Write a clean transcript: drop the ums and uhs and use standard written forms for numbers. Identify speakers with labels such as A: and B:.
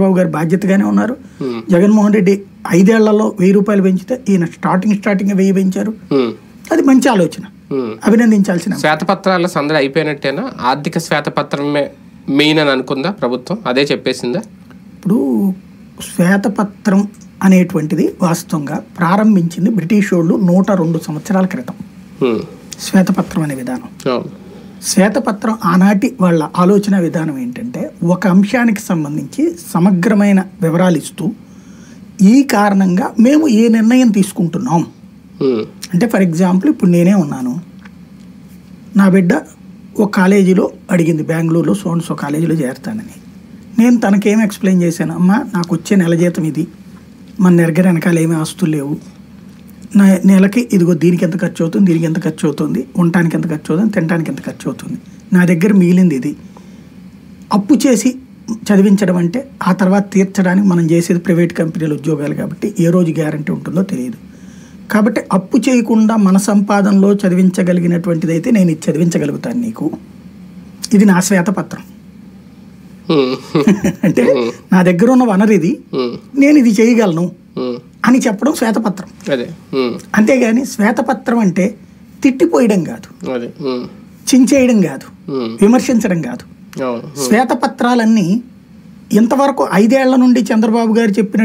A: చంద్రబాబు గారు బాధ్యతగానే ఉన్నారు. జగన్మోహన్ రెడ్డి 5 ఏళ్లలో 1000 రూపాయలు పెంచితే ఈయన స్టార్టింగ్ 1000 పెంచారు. అది మంచి ఆలోచన, అభినందించాల్సిన.
B: శ్వేతపత్రాల సందడి అయిపోయినట్టేనా? ఆర్థిక శ్వేతపత్రమే మెయిన్ అని అనుకుందా ప్రభుత్వం? అదే చెప్పేసిందా?
A: ఇప్పుడు శ్వేతపత్రం అనేటువంటిది వాస్తవంగా ప్రారంభించింది బ్రిటిష్ వాళ్ళు 102 సంవత్సరాల క్రితం. శ్వేతపత్రం అనే విధానం, శ్వేతపత్రం ఆనాటి వాళ్ళ ఆలోచన విధానం ఏంటంటే ఒక అంశానికి సంబంధించి సమగ్రమైన వివరాలు ఇస్తూ ఈ కారణంగా మేము ఏ నిర్ణయం తీసుకుంటున్నాం అంటే, ఫర్ ఎగ్జాంపుల్ ఇప్పుడు నేనే ఉన్నాను, నా బిడ్డ ఒక కాలేజీలో అడిగింది, బెంగళూరులో సోన్సో కాలేజీలో చేరుతానని. నేను తనకేం ఎక్స్ప్లెయిన్ చేశాను, అమ్మ నాకు వచ్చే నెల జీతం ఇది, మన దగ్గర వెనకాల ఏమీ ఆస్తులు లేవు, నా నెలకి ఇదిగో దీనికి ఎంత ఖర్చు అవుతుంది, దీనికి ఎంత ఖర్చు అవుతుంది, ఉండటానికి ఎంత ఖర్చు అవుతుంది, తినడానికి ఎంత ఖర్చు అవుతుంది, నా దగ్గర మిగిలింది ఇది. అప్పు చేసి చదివించడం అంటే ఆ తర్వాత తీర్చడానికి మనం చేసేది ప్రైవేట్ కంపెనీల ఉద్యోగాలు కాబట్టి ఏ రోజు గ్యారంటీ ఉంటుందో తెలియదు. కాబట్టి అప్పు చేయకుండా మన సంపాదనలో చదివించగలిగినటువంటిది అయితే నేను ఇది చదివించగలుగుతాను నీకు, ఇది నా శ్వేతపత్రం. అంటే నా దగ్గర ఉన్న వనరు ఇది, నేను ఇది చేయగలను అని చెప్పడం శ్వేతపత్రం. అంతేగాని శ్వేతపత్రం అంటే తిట్టిపోయడం కాదు, చించేయడం కాదు, విమర్శించడం కాదు. శ్వేతపత్రాలన్నీ ఇంతవరకు 5 ఏళ్ల నుండి చంద్రబాబు గారు చెప్పిన